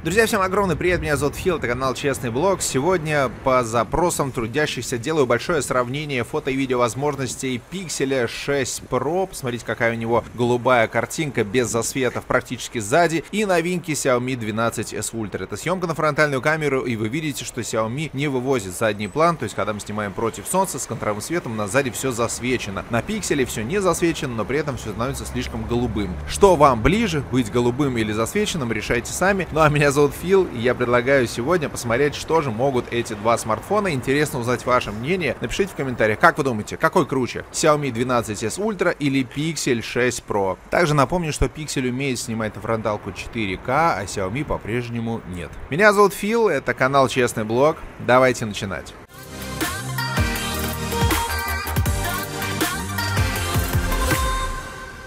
Друзья, всем огромный привет, меня зовут Фил, это канал Честный Блог. Сегодня по запросам трудящихся делаю большое сравнение фото и видео возможностей Pixel 6 Pro. Посмотрите, какая у него голубая картинка без засветов практически сзади. И новинки Xiaomi 12s Ultra. Это съемка на фронтальную камеру, и вы видите, что Xiaomi не вывозит задний план. То есть, когда мы снимаем против солнца с контровым светом, у нас сзади все засвечено. На Pixel все не засвечено, но при этом все становится слишком голубым. Что вам ближе, быть голубым или засвеченным, решайте сами. Ну а меня зовут Фил, и я предлагаю сегодня посмотреть, что же могут эти два смартфона. Интересно узнать ваше мнение. Напишите в комментариях, как вы думаете, какой круче? Xiaomi 12s Ultra или Pixel 6 Pro? Также напомню, что Pixel умеет снимать на фронталку 4К, а Xiaomi по-прежнему нет. Меня зовут Фил, это канал Честный Блог. Давайте начинать.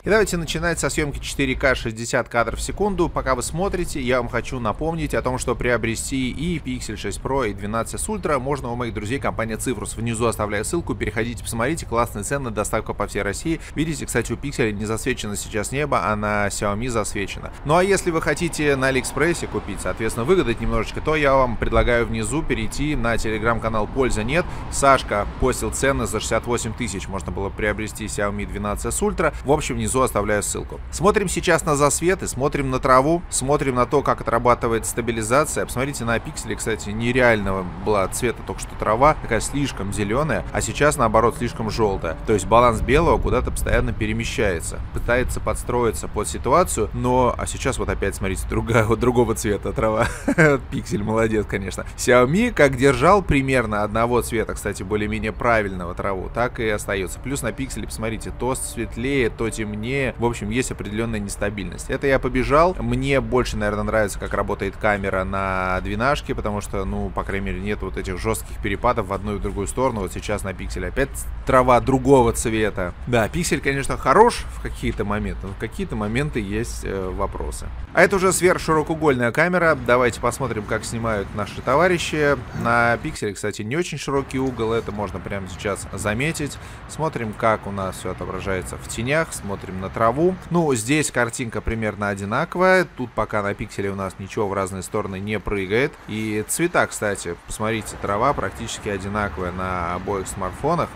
И давайте начинать со съемки 4К 60 кадров в секунду. Пока вы смотрите, я вам хочу напомнить о том, что приобрести и Pixel 6 Pro, и 12s Ultra можно у моих друзей компания Цифрус. Внизу оставляю ссылку, переходите, посмотрите, классные цены, доставка по всей России. Видите, кстати, у Pixel не засвечено сейчас небо, а на Xiaomi засвечено. Ну а если вы хотите на Алиэкспрессе купить, соответственно, выгадать немножечко, то я вам предлагаю внизу перейти на телеграм-канал «Польза нет». Сашка постил цены за 68 тысяч, можно было приобрести Xiaomi 12s Ultra. В общем, внизу оставляю ссылку. Смотрим сейчас на засветы, смотрим на траву, смотрим на то, как отрабатывает стабилизация. Посмотрите, на Pixel, кстати, нереального была цвета только что трава, такая слишком зеленая, а сейчас, наоборот, слишком желтая. То есть баланс белого куда-то постоянно перемещается, пытается подстроиться под ситуацию, но, а сейчас вот опять, смотрите, другого цвета трава. Pixel молодец, конечно. Xiaomi как держал примерно одного цвета, кстати, более-менее правильного траву, так и остается. Плюс на Pixel, посмотрите, то светлее, то темнее. В общем, есть определенная нестабильность. Это я побежал. Мне больше, наверное, нравится, как работает камера на двенашке, потому что, ну, по крайней мере, нет вот этих жестких перепадов в одну и в другую сторону. Вот сейчас на Pixel опять трава другого цвета. Да, Pixel, конечно, хорош в какие-то моменты, но в какие-то моменты есть вопросы. А это уже сверхширокоугольная камера. Давайте посмотрим, как снимают наши товарищи. На Pixel, кстати, не очень широкий угол. Это можно прямо сейчас заметить. Смотрим, как у нас все отображается в тенях. Смотрим на траву. Ну, здесь картинка примерно одинаковая. Тут пока на Pixel у нас ничего в разные стороны не прыгает. И цвета, кстати, посмотрите, трава практически одинаковая на обоих смартфонах.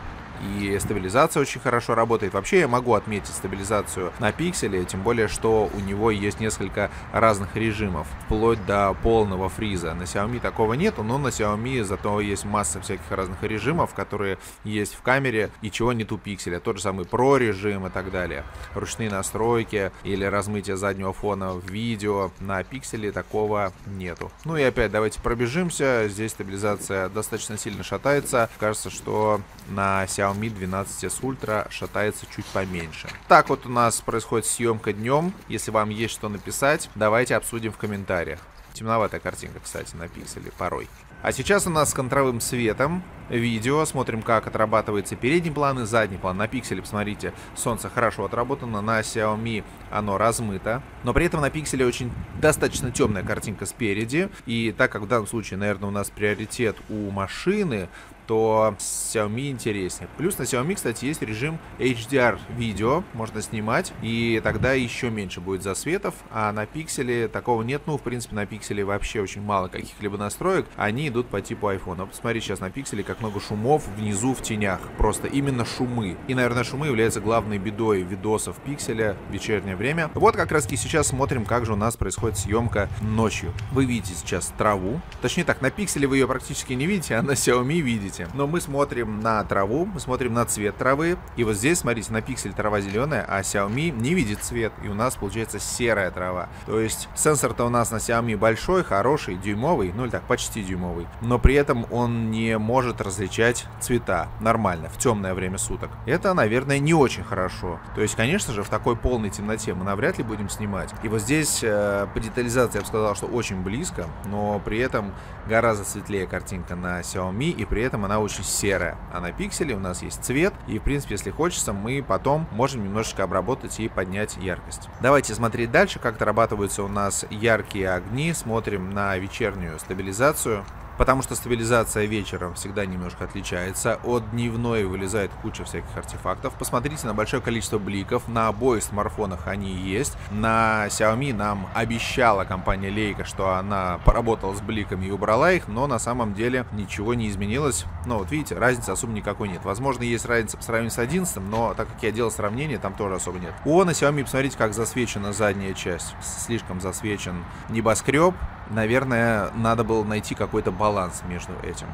И стабилизация очень хорошо работает. Вообще я могу отметить стабилизацию на Pixel, тем более, что у него есть несколько разных режимов, вплоть до полного фриза. На Xiaomi такого нету, но на Xiaomi зато есть масса всяких разных режимов, которые есть в камере, и чего нет у Pixel. Тот же самый Pro режим и так далее. Ручные настройки или размытие заднего фона в видео. На Pixel такого нету. Ну и опять давайте пробежимся. Здесь стабилизация достаточно сильно шатается. Кажется, что на Xiaomi 12s Ultra шатается чуть поменьше. Так вот у нас происходит съемка днем. Если вам есть что написать, давайте обсудим в комментариях. Темноватая картинка, кстати, на Pixel порой. А сейчас у нас с контровым светом видео. Смотрим, как отрабатывается передний план и задний план. На Pixel, посмотрите, солнце хорошо отработано. На Xiaomi оно размыто. Но при этом на Pixel очень достаточно темная картинка спереди. И так как в данном случае, наверное, у нас приоритет у машины, то Xiaomi интереснее. Плюс на Xiaomi, кстати, есть режим HDR видео. Можно снимать, и тогда еще меньше будет засветов. А на Pixel такого нет. Ну, в принципе, на Pixel вообще очень мало каких-либо настроек. Они идут по типу iPhone. Посмотри сейчас на Pixel, как много шумов внизу в тенях. Просто именно шумы. И, наверное, шумы являются главной бедой видосов Pixel в вечернее время. Вот как раз и сейчас смотрим, как же у нас происходит съемка ночью. Вы видите сейчас траву. Точнее так, на Pixel вы ее практически не видите, а на Xiaomi видите. Но мы смотрим на траву, мы смотрим на цвет травы. И вот здесь, смотрите, на Pixel трава зеленая, а Xiaomi не видит цвет. И у нас получается серая трава. То есть сенсор-то у нас на Xiaomi большой, хороший, дюймовый. Ну или так, почти дюймовый. Но при этом он не может различать цвета нормально в темное время суток. Это, наверное, не очень хорошо. То есть, конечно же, в такой полной темноте мы навряд ли будем снимать. И вот здесь по детализации я бы сказал, что очень близко. Но при этом гораздо светлее картинка на Xiaomi. И при этом она очень серая. А на Pixel у нас есть цвет. И, в принципе, если хочется, мы потом можем немножечко обработать и поднять яркость. Давайте смотреть дальше, как отрабатываются у нас яркие огни. Смотрим на вечернюю стабилизацию. потому что стабилизация вечером всегда немножко отличается от дневной, вылезает куча всяких артефактов. Посмотрите на большое количество бликов, на обоих смартфонах они есть. На Xiaomi нам обещала компания Leica, что она поработала с бликами и убрала их, но на самом деле ничего не изменилось. Ну вот видите, разницы особо никакой нет. Возможно, есть разница по сравнению с 11, но так как я делал сравнение, там тоже особо нет. На Xiaomi, посмотрите, как засвечена задняя часть. Слишком засвечен небоскреб. Наверное, надо было найти какой-то баланс между этим.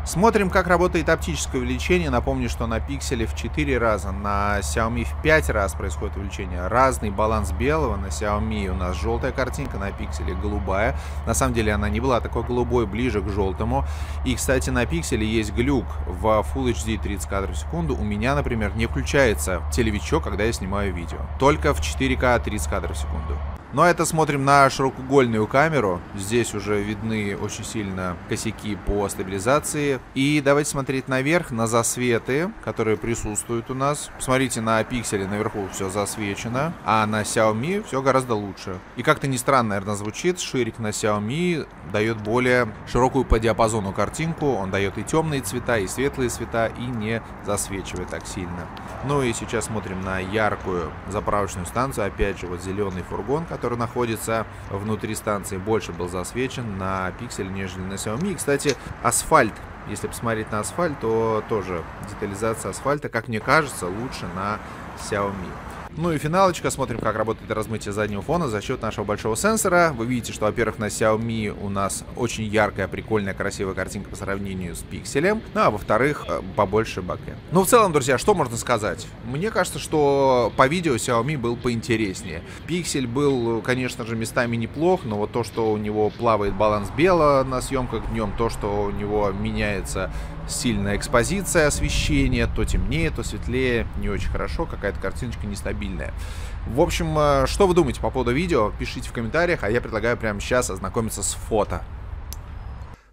Смотрим, как работает оптическое увеличение. Напомню, что на Pixel в 4 раза, на Xiaomi в 5 раз происходит увеличение. Разный баланс белого. На Xiaomi у нас желтая картинка, на Pixel голубая. На самом деле она не была такой голубой, ближе к желтому. И, кстати, на Pixel есть глюк в Full HD 30 кадров в секунду. У меня, например, не включается телевичок, когда я снимаю видео. Только в 4К 30 кадров в секунду. Ну а это смотрим на широкоугольную камеру. Здесь уже видны очень сильно косяки по стабилизации. И давайте смотреть наверх, на засветы, которые присутствуют у нас. Посмотрите, на Pixel наверху все засвечено, а на Xiaomi все гораздо лучше. И как-то не странно, наверное, звучит. Ширик на Xiaomi дает более широкую по диапазону картинку. Он дает и темные цвета, и светлые цвета, и не засвечивает так сильно. Ну и сейчас смотрим на яркую заправочную станцию. Опять же, вот зеленый фургон, который находится внутри станции, больше был засвечен на Pixel, нежели на Xiaomi. И, кстати, асфальт. Если посмотреть на асфальт, то тоже детализация асфальта, как мне кажется, лучше на Xiaomi. Ну и финалочка. Смотрим, как работает размытие заднего фона за счет нашего большого сенсора. Вы видите, что, во-первых, на Xiaomi у нас очень яркая, прикольная, красивая картинка по сравнению с Pixel. Ну, а во-вторых, побольше боке. Ну, в целом, друзья, что можно сказать? Мне кажется, что по видео Xiaomi был поинтереснее. Pixel был, конечно же, местами неплох, но вот то, что у него плавает баланс белого на съемках днем, то, что у него меняется сильная экспозиция, освещение, то темнее, то светлее, не очень хорошо, какая-то картиночка нестабильная. В общем, что вы думаете по поводу видео, пишите в комментариях, а я предлагаю прямо сейчас ознакомиться с фото.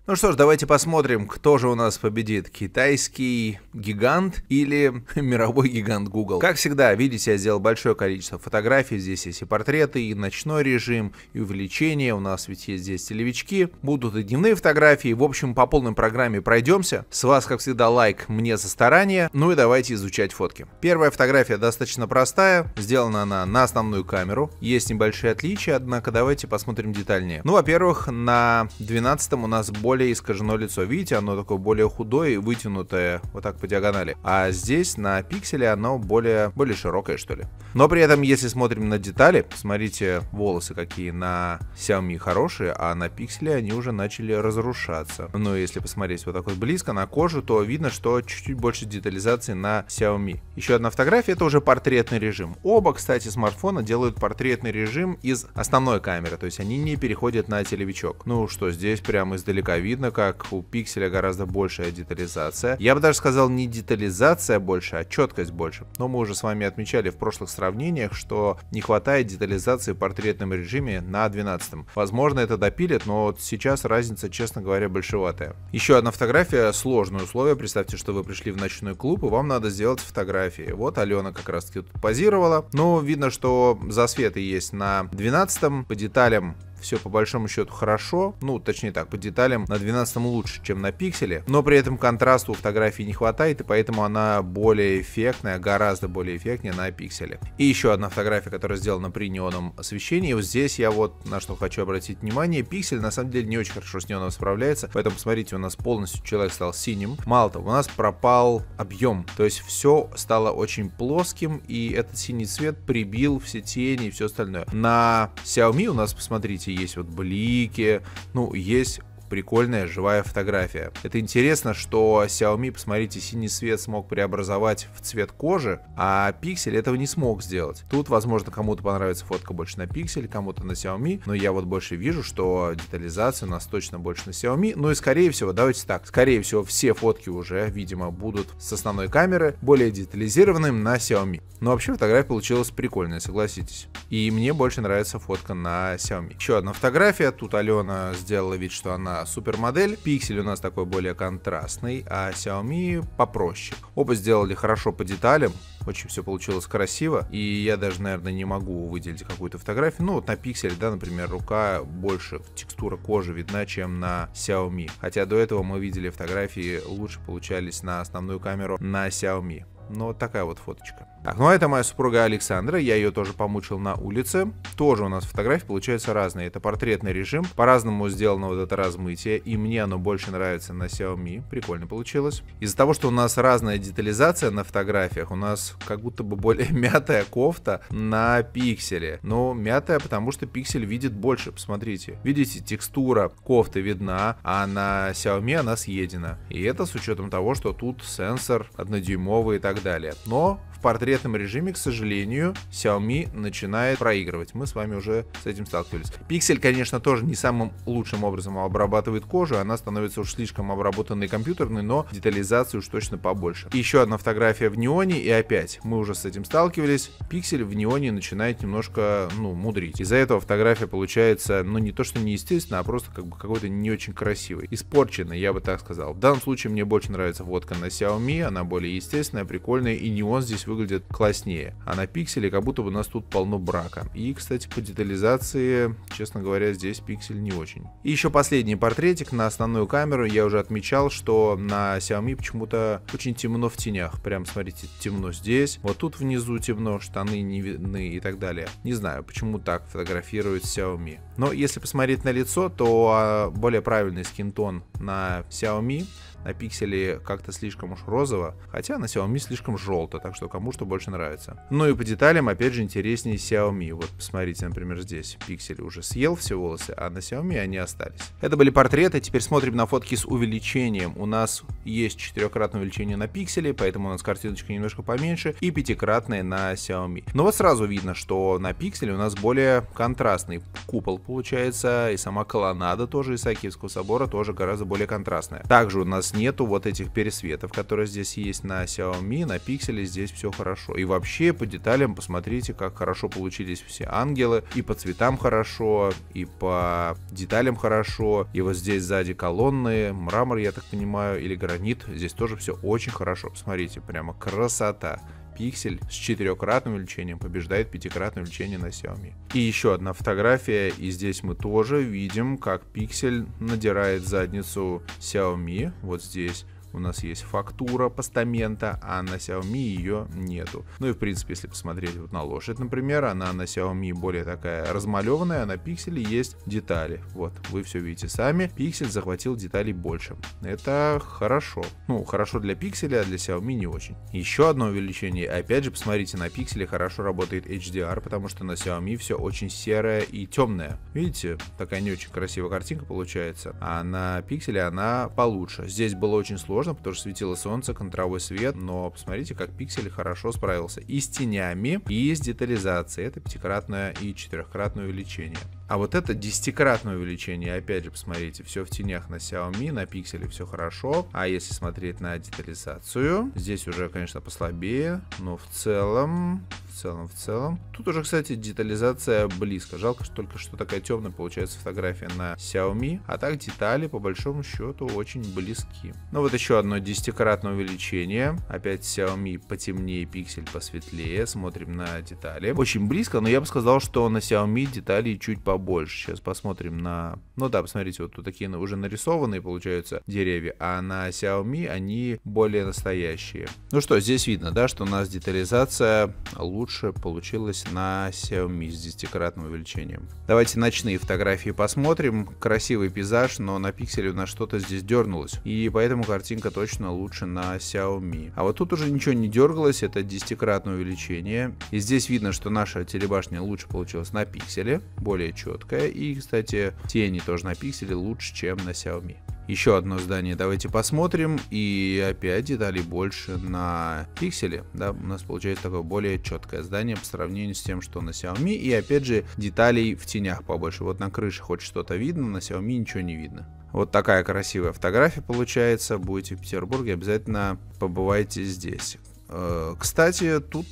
Ну что ж, давайте посмотрим, кто же у нас победит, китайский гигант или мировой гигант Google. Как всегда, видите, я сделал большое количество фотографий, здесь есть и портреты, и ночной режим, и увеличение, у нас ведь есть здесь телевички, будут и дневные фотографии, в общем, по полной программе пройдемся. С вас, как всегда, лайк мне за старание, ну и давайте изучать фотки. Первая фотография достаточно простая, сделана она на основную камеру, есть небольшие отличия, однако давайте посмотрим детальнее. Ну, во-первых, на 12-м у нас более искажено лицо. Видите, оно такое более худое и вытянутое вот так по диагонали. А здесь на Pixel оно более широкое, что ли. Но при этом, если смотрим на детали, смотрите, волосы какие на Xiaomi хорошие, а на Pixel они уже начали разрушаться. Но если посмотреть вот так вот близко на кожу, то видно, что чуть-чуть больше детализации на Xiaomi. Еще одна фотография, это уже портретный режим. Оба, кстати, смартфона делают портретный режим из основной камеры, то есть они не переходят на телевичок. Ну что, здесь прямо издалека видно, как у Pixel гораздо большая детализация. Я бы даже сказал, не детализация больше, а четкость больше. Но мы уже с вами отмечали в прошлых сравнениях, что не хватает детализации в портретном режиме на 12-м. Возможно, это допилят, но вот сейчас разница, честно говоря, большеватая. Еще одна фотография, сложное условие. Представьте, что вы пришли в ночной клуб, и вам надо сделать фотографии. Вот Алена как раз таки тут позировала. Но видно, что засветы есть на 12-м, по деталям все по большому счету хорошо, ну точнее так, по деталям на 12-м лучше, чем на Pixel, но при этом контраста у фотографии не хватает, и поэтому она более эффектная, гораздо более эффектнее на Pixel. И еще одна фотография, которая сделана при неоновом освещении. Вот здесь я вот на что хочу обратить внимание, Pixel на самом деле не очень хорошо с неоном справляется, поэтому посмотрите, у нас полностью человек стал синим. Мало того, у нас пропал объем, то есть все стало очень плоским, и этот синий цвет прибил все тени и все остальное. На Xiaomi у нас, посмотрите, есть вот блики, ну, есть прикольная живая фотография. Это интересно, что Xiaomi, посмотрите, синий цвет смог преобразовать в цвет кожи, а Pixel этого не смог сделать. Тут, возможно, кому-то понравится фотка больше на Pixel, кому-то на Xiaomi, но я вот больше вижу, что детализация у нас точно больше на Xiaomi. Ну и скорее всего, давайте так, скорее всего, все фотки уже, видимо, будут с основной камеры более детализированным на Xiaomi. Но вообще фотография получилась прикольная, согласитесь. И мне больше нравится фотка на Xiaomi. Еще одна фотография. Тут Алена сделала вид, что она на супермодель. Pixel у нас такой более контрастный, а Xiaomi попроще. Оба сделали хорошо по деталям. Очень все получилось красиво, и я даже, наверное, не могу выделить какую-то фотографию. Ну, вот на Pixel, да, например, рука больше, текстура кожи видна, чем на Xiaomi. Хотя до этого мы видели фотографии, лучше получались на основную камеру на Xiaomi. Ну, вот такая вот фоточка. Так, ну а это моя супруга Александра, я ее тоже помучил на улице. Тоже у нас фотографии получаются разные. Это портретный режим, по-разному сделано вот это размытие, и мне оно больше нравится на Xiaomi. Прикольно получилось. Из-за того, что у нас разная детализация на фотографиях, у нас как будто бы более мятая кофта на Pixel. Но мятая, потому что Pixel видит больше, посмотрите. Видите, текстура кофты видна, а на Xiaomi она съедена. И это с учетом того, что тут сенсор 1-дюймовый и так далее. Но в портретном режиме, к сожалению, Xiaomi начинает проигрывать. Мы с вами уже с этим сталкивались. Pixel, конечно, тоже не самым лучшим образом обрабатывает кожу. Она становится уж слишком обработанной компьютерной, но детализации уж точно побольше. И еще одна фотография в неоне, и опять мы уже с этим сталкивались. Pixel в неоне начинает немножко, мудрить. Из-за этого фотография получается, не то что неестественно, а просто как бы какой-то не очень красивый. Испорченный, я бы так сказал. В данном случае мне больше нравится фотка на Xiaomi. Она более естественная, прикольная, и неон здесь выглядит класснее. А на Pixel как будто бы у нас тут полно брака. И, кстати, по детализации, честно говоря, здесь Pixel не очень. И еще последний портретик на основную камеру. Я уже отмечал, что на Xiaomi почему-то очень темно в тенях. Прям, смотрите, темно здесь. Вот тут внизу темно, штаны не видны и так далее. Не знаю, почему так фотографирует Xiaomi. Но если посмотреть на лицо, то более правильный скинтон на Xiaomi. На Pixel как-то слишком уж розово, хотя на Xiaomi слишком желто, так что кому что больше нравится. Ну и по деталям, опять же, интереснее Xiaomi. Вот посмотрите, например, здесь Pixel уже съел все волосы, а на Xiaomi они остались. Это были портреты, теперь смотрим на фотки с увеличением. У нас есть 4-кратное увеличение на Pixel, поэтому у нас картиночка немножко поменьше, и 5-кратное на Xiaomi. Но вот сразу видно, что на Pixel у нас более контрастный купол получается, и сама колоннада тоже Исаакиевского собора тоже гораздо более контрастная. Также у нас нету вот этих пересветов, которые здесь есть на Xiaomi, на Pixel здесь все хорошо. И вообще по деталям посмотрите, как хорошо получились все ангелы. И по цветам хорошо, и по деталям хорошо. И вот здесь сзади колонны, мрамор, я так понимаю, или гранит. Здесь тоже все очень хорошо. Посмотрите, прямо красота. Pixel с 4-кратным увеличением побеждает 5-кратное увеличение на Xiaomi. И еще одна фотография, и здесь мы тоже видим, как Pixel надирает задницу Xiaomi. Вот здесь у нас есть фактура постамента, а на Xiaomi ее нету. Ну и в принципе, если посмотреть вот на лошадь, например, она на Xiaomi более такая размалеванная, а на Pixel есть детали. Вот, вы все видите сами. Pixel захватил деталей больше. Это хорошо. Хорошо для Pixel, а для Xiaomi не очень. Еще одно увеличение. Опять же, посмотрите, на Pixel хорошо работает HDR, потому что на Xiaomi все очень серое и темное. Видите, такая не очень красивая картинка получается. А на Pixel она получше. Здесь было очень сложно, потому что светило солнце, контровой свет, но посмотрите, как Pixel хорошо справился и с тенями, и с детализацией. Это 5-кратное и 4-кратное увеличение. А вот это 10-кратное увеличение, опять же, посмотрите, все в тенях на Xiaomi, на Pixel все хорошо. А если смотреть на детализацию, здесь уже, конечно, послабее, но в целом, тут уже, кстати, детализация близко. Жалко, что только что такая темная получается фотография на Xiaomi, а так детали, по большому счету, очень близки. Ну вот еще одно 10-кратное увеличение. Опять Xiaomi потемнее, Pixel посветлее. Смотрим на детали. Очень близко, но я бы сказал, что на Xiaomi деталей чуть побольше. Сейчас посмотрим на... посмотрите, вот тут такие уже нарисованные получаются деревья, а на Xiaomi они более настоящие. Ну что, здесь видно, да, что у нас детализация лучше получилась на Xiaomi с 10-кратным увеличением. Давайте ночные фотографии посмотрим. Красивый пейзаж, но на Pixel у нас что-то здесь дернулось. И поэтому картинка точно лучше на Xiaomi. А вот тут уже ничего не дергалось, это 10-кратное увеличение. И здесь видно, что наша телебашня лучше получилась на Pixel, более четкая. И, кстати, тени тоже на Pixel лучше, чем на Xiaomi. Еще одно здание давайте посмотрим. И опять деталей больше на Pixel. Да, у нас получается такое более четкое здание по сравнению с тем, что на Xiaomi. И опять же деталей в тенях побольше. Вот на крыше хоть что-то видно, на Xiaomi ничего не видно. Вот такая красивая фотография получается. Будете в Петербурге, обязательно побывайте здесь. Кстати, тут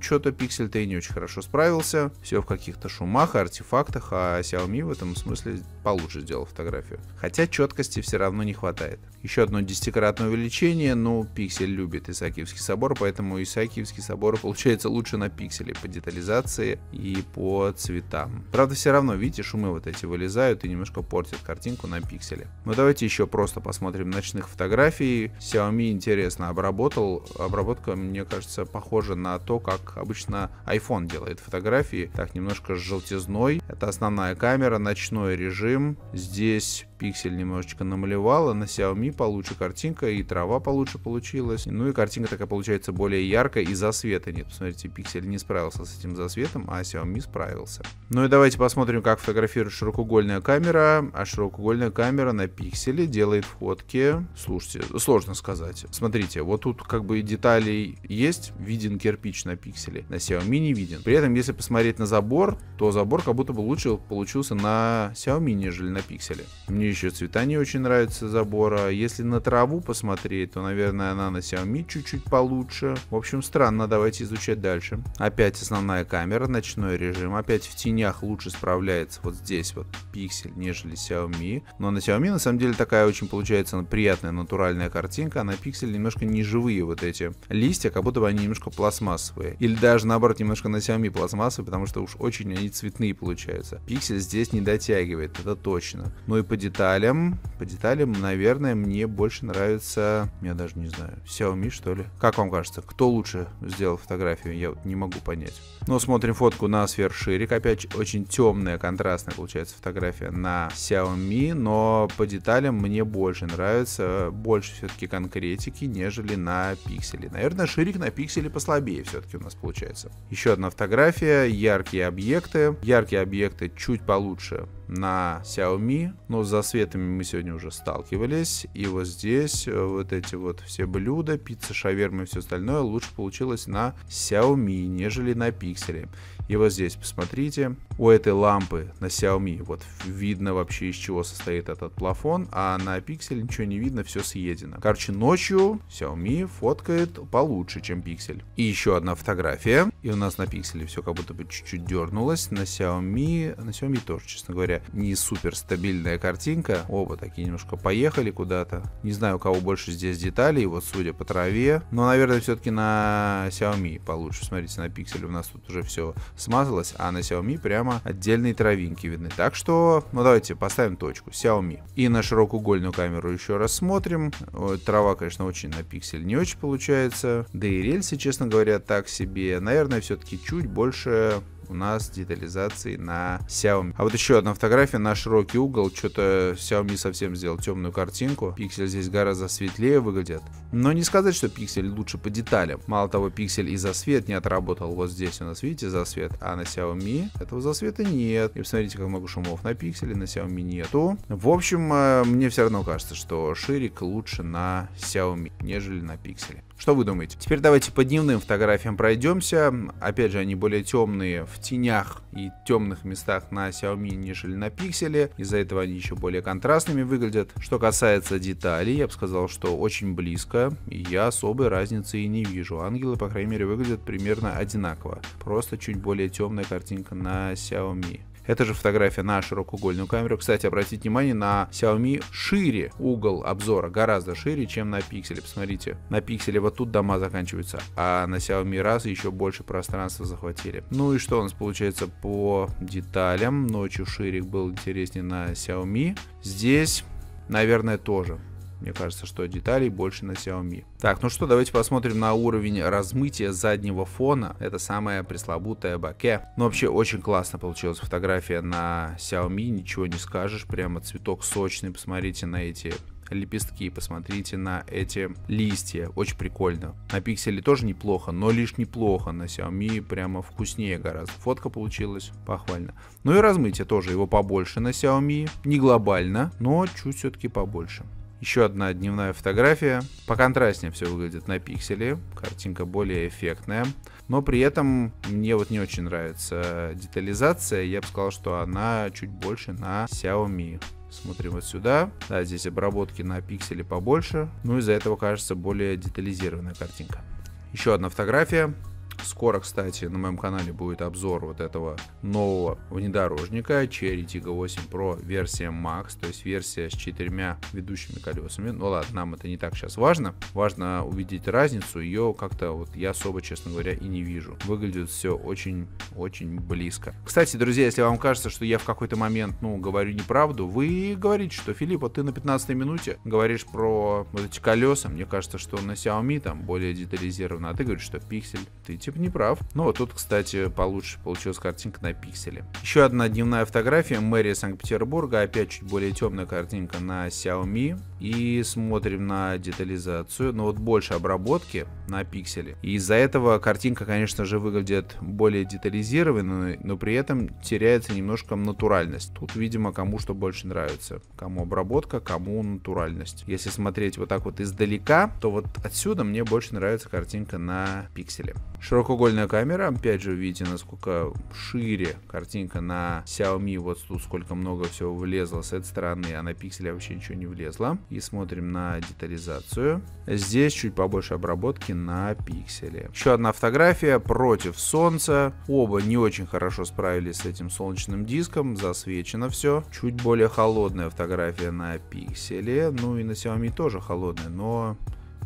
что-то Pixel-то и не очень хорошо справился. Все в каких-то шумах, артефактах, а Xiaomi в этом смысле получше сделал фотографию. Хотя четкости все равно не хватает. Еще одно 10-кратное увеличение, но Pixel любит Исаакиевский собор, поэтому Исаакиевский собор получается лучше на пикселе по детализации и по цветам. Правда, все равно, видите, шумы вот эти вылезают и немножко портят картинку на пикселе. Но давайте еще просто посмотрим ночных фотографий. Xiaomi интересно обработал. Обработка, мне кажется, похожа на то, как обычно iPhone делает фотографии. Так, немножко с желтизной. Это основная камера, ночной режим. Здесь пиксель немножечко намалевал, а на Xiaomi получше картинка, и трава получше получилась. Ну и картинка такая получается более яркая, и засвета нет. Посмотрите, пиксель не справился с этим засветом, а Xiaomi справился. Ну и давайте посмотрим, как фотографирует широкоугольная камера. А широкоугольная камера на пикселе делает фотки. Слушайте, сложно сказать. Смотрите, вот тут как бы деталей есть, виден кирпич на пикселе. На Xiaomi не виден. При этом, если посмотреть на забор, то забор как будто бы лучше получился на Xiaomi, нежели на пикселе. Мне еще цвета не очень нравятся забора. Если на траву посмотреть, то, наверное, она на Xiaomi чуть-чуть получше. В общем, странно, давайте изучать дальше. Опять основная камера, ночной режим. Опять в тенях лучше справляется вот здесь вот пиксель, нежели Xiaomi. Но на Xiaomi, на самом деле, такая очень получается приятная, натуральная картинка. А на пикселе немножко неживые вот эти листья, как будто бы они немножко пластмассовые. Или даже, наоборот, немножко на Xiaomi пластмассовые, потому что уж очень они цветные получаются. Пиксель здесь не дотягивает, это точно. Ну и по деталям, наверное, мне больше нравится, я даже не знаю, Xiaomi, что ли. Как вам кажется, кто лучше сделал фотографию? Я вот не могу понять. Но смотрим фотку на сверхширик. Опять очень темная, контрастная получается фотография на Xiaomi, но по деталям мне больше нравится, больше все-таки конкретики, нежели на пикселе. Наверное, ширик на пикселе послабее все-таки у нас получается. Еще одна фотография, яркие объекты. Яркие объекты чуть получше на Xiaomi, но с засветами мы сегодня уже сталкивались. И вот здесь вот эти вот все блюда, пицца, шаверма и все остальное лучше получилось на Xiaomi, нежели на пикселе. И вот здесь, посмотрите, у этой лампы на Xiaomi вот видно вообще, из чего состоит этот плафон, а на пикселе ничего не видно, все съедено. Короче, ночью Xiaomi фоткает получше, чем пиксель. И еще одна фотография, и у нас на пикселе все как будто бы чуть-чуть дернулось, на Xiaomi тоже, честно говоря, не супер стабильная картинка. Оба такие немножко поехали куда-то. Не знаю, у кого больше здесь деталей, вот судя по траве, но, наверное, все-таки на Xiaomi получше. Смотрите, на пикселе у нас тут уже все смазалось, а на Xiaomi прямо отдельные травинки видны. Так что, ну давайте поставим точку. Xiaomi. И на широкоугольную камеру еще раз смотрим. Вот, трава, конечно, очень на пиксель не очень получается. Да и рельсы, честно говоря, так себе. Наверное, все-таки чуть больше у нас детализации на Xiaomi. А вот еще одна фотография на широкий угол. Что-то Xiaomi совсем сделал темную картинку. Пиксель здесь гораздо светлее выглядит. Но не сказать, что пиксель лучше по деталям. Мало того, пиксель и засвет не отработал. Вот здесь у нас, видите, засвет. А на Xiaomi этого засвета нет. И посмотрите, как много шумов на пикселе. На Xiaomi нету. В общем, мне все равно кажется, что ширик лучше на Xiaomi, нежели на пикселе. Что вы думаете? Теперь давайте по дневным фотографиям пройдемся. Опять же, они более темные в тенях и темных местах на Xiaomi, нежели на пикселе. Из-за этого они еще более контрастными выглядят. Что касается деталей, я бы сказал, что очень близко. И я особой разницы и не вижу. Ангелы, по крайней мере, выглядят примерно одинаково. Просто чуть более темная картинка на Xiaomi. Это же фотография на широкоугольную камеру. Кстати, обратите внимание, на Xiaomi шире угол обзора, гораздо шире, чем на пикселе. Посмотрите, на пикселе вот тут дома заканчиваются, а на Xiaomi раз еще больше пространства захватили. Ну и что у нас получается по деталям? Ночью ширик был интереснее на Xiaomi. Здесь, наверное, тоже. Мне кажется, что деталей больше на Xiaomi. Так, ну что, давайте посмотрим на уровень размытия заднего фона. Это самая пресловутая боке. Ну, вообще, очень классно получилась фотография на Xiaomi. Ничего не скажешь. Прямо цветок сочный. Посмотрите на эти лепестки, посмотрите на эти листья. Очень прикольно. На пикселе тоже неплохо, но лишь неплохо. На Xiaomi прямо вкуснее гораздо. Фотка получилась похвально. Ну и размытие тоже. Его побольше на Xiaomi. Не глобально, но чуть все-таки побольше. Еще одна дневная фотография. Поконтрастнее все выглядит на пикселе. Картинка более эффектная. Но при этом мне вот не очень нравится детализация. Я бы сказал, что она чуть больше на Xiaomi. Смотрим вот сюда. Да, здесь обработки на пикселе побольше. Ну, из-за этого кажется более детализированная картинка. Еще одна фотография. Скоро, кстати, на моем канале будет обзор вот этого нового внедорожника Chery Tiggo 8 Pro версия Max, то есть версия с 4 ведущими колесами. Ну ладно, нам это не так сейчас важно. Важно увидеть разницу. Ее как-то вот я особо, честно говоря, и не вижу. Выглядит все очень близко. Кстати, друзья, если вам кажется, что я в какой-то момент, говорю неправду, вы говорите, что, Филипп, вот ты на 15-й минуте говоришь про вот эти колеса. Мне кажется, что на Xiaomi там более детализировано, а ты говоришь, что Pixel. Ты типа не прав. Ну вот тут, кстати, получше получилась картинка на пикселе. Еще одна дневная фотография. Мэрия Санкт-Петербурга. Опять чуть более темная картинка на Xiaomi. И смотрим на детализацию. Но вот больше обработки на пикселе. И из-за этого картинка, конечно же, выглядит более детализированной, но при этом теряется немножко натуральность. Тут, видимо, кому что больше нравится. Кому обработка, кому натуральность. Если смотреть вот так вот издалека, то вот отсюда мне больше нравится картинка на пикселе. Широкоугольная камера, опять же, видите, насколько шире картинка на Xiaomi, вот тут сколько много всего влезло с этой стороны, а на пикселе вообще ничего не влезло. И смотрим на детализацию. Здесь чуть побольше обработки на пикселе. Еще одна фотография против солнца. Оба не очень хорошо справились с этим солнечным диском, засвечено все. Чуть более холодная фотография на пикселе, ну и на Xiaomi тоже холодная, но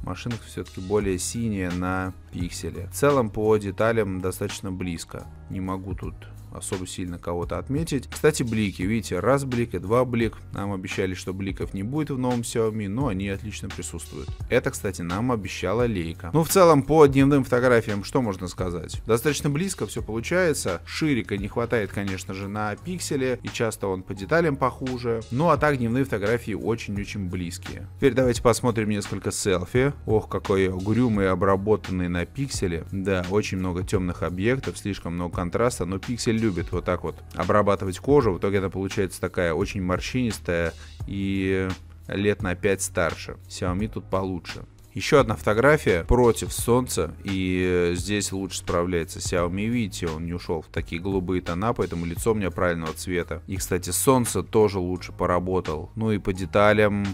машинка все-таки более синяя на пикселе. В целом по деталям достаточно близко. Не могу тут особо сильно кого-то отметить. Кстати, блики. Видите, раз блик и два блик. Нам обещали, что бликов не будет в новом Xiaomi, но они отлично присутствуют. Это, кстати, нам обещала Leica. Ну, в целом, по дневным фотографиям, что можно сказать? Достаточно близко все получается. Ширика не хватает, конечно же, на пикселе, и часто он по деталям похуже. Ну, а так, дневные фотографии очень-очень близкие. Теперь давайте посмотрим несколько селфи. Ох, какой угрюмый, обработанный на пикселе. Да, очень много темных объектов, слишком много контраста, но пиксель любит вот так вот обрабатывать кожу. В итоге это получается такая очень морщинистая и лет на 5 старше. Xiaomi тут получше. Еще одна фотография против солнца, и здесь лучше справляется Xiaomi. Видите, он не ушел в такие голубые тона, поэтому лицо у меня правильного цвета. И, кстати, солнце тоже лучше поработал. Ну и по деталям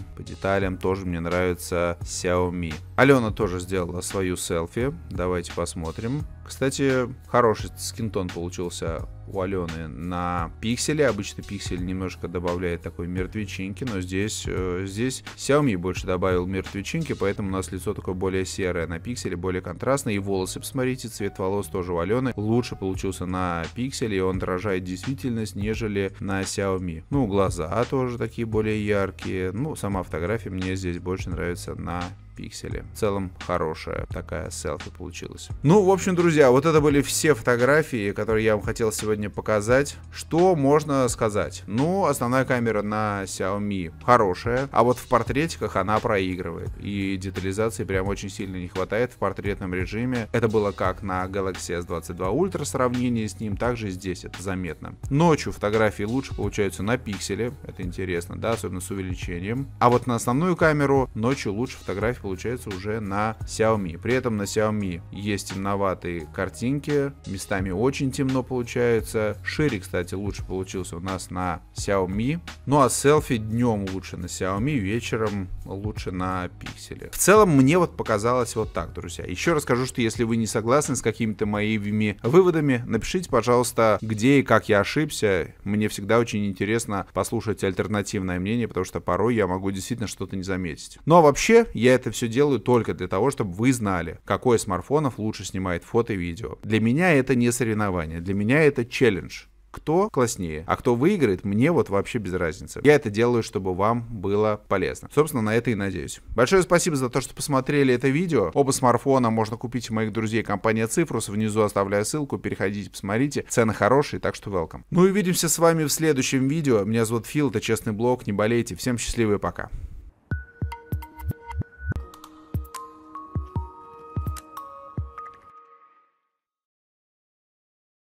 тоже мне нравится Xiaomi. Алена тоже сделала свою селфи. Давайте посмотрим. Кстати, хороший скинтон получился у Алены на пикселе. Обычно пиксель немножко добавляет такой мертвечинки, но здесь Xiaomi больше добавил мертвечинки, поэтому у нас лицо такое более серое на пикселе, более контрастное. И волосы, посмотрите, цвет волос тоже у Алены лучше получился на пикселе, и он отражает действительность, нежели на Xiaomi. Ну, глаза тоже такие более яркие. Ну, сама фотография мне здесь больше нравится на пикселе. В целом хорошая такая селфи получилась. Ну, в общем, друзья, вот это были все фотографии, которые я вам хотел сегодня показать. Что можно сказать? Ну, основная камера на Xiaomi хорошая, а вот в портретиках она проигрывает. И детализации прям очень сильно не хватает в портретном режиме. Это было как на Galaxy S22 Ultra сравнение с ним, также здесь это заметно. Ночью фотографии лучше получаются на пикселе, это интересно, да, особенно с увеличением. А вот на основную камеру ночью лучше фотографии получается уже на Xiaomi. При этом на Xiaomi есть темноватые картинки, местами очень темно получается. Шире, кстати, лучше получился у нас на Xiaomi. Ну а селфи днем лучше на Xiaomi, вечером лучше на пикселе. В целом мне вот показалось вот так, друзья. Еще раз скажу, что если вы не согласны с какими-то моими выводами, напишите, пожалуйста, где и как я ошибся. Мне всегда очень интересно послушать альтернативное мнение, потому что порой я могу действительно что-то не заметить. Ну а вообще, я это все делаю только для того, чтобы вы знали, какой из смартфонов лучше снимает фото и видео. Для меня это не соревнование, для меня это челлендж. Кто класснее, а кто выиграет, мне вот вообще без разницы. Я это делаю, чтобы вам было полезно. Собственно, на это и надеюсь. Большое спасибо за то, что посмотрели это видео. Оба смартфона можно купить у моих друзей компания Цифрус. Внизу оставляю ссылку, переходите, посмотрите. Цены хорошие, так что welcome. Ну и увидимся с вами в следующем видео. Меня зовут Фил, это Честный Блог. Не болейте. Всем счастливо и пока.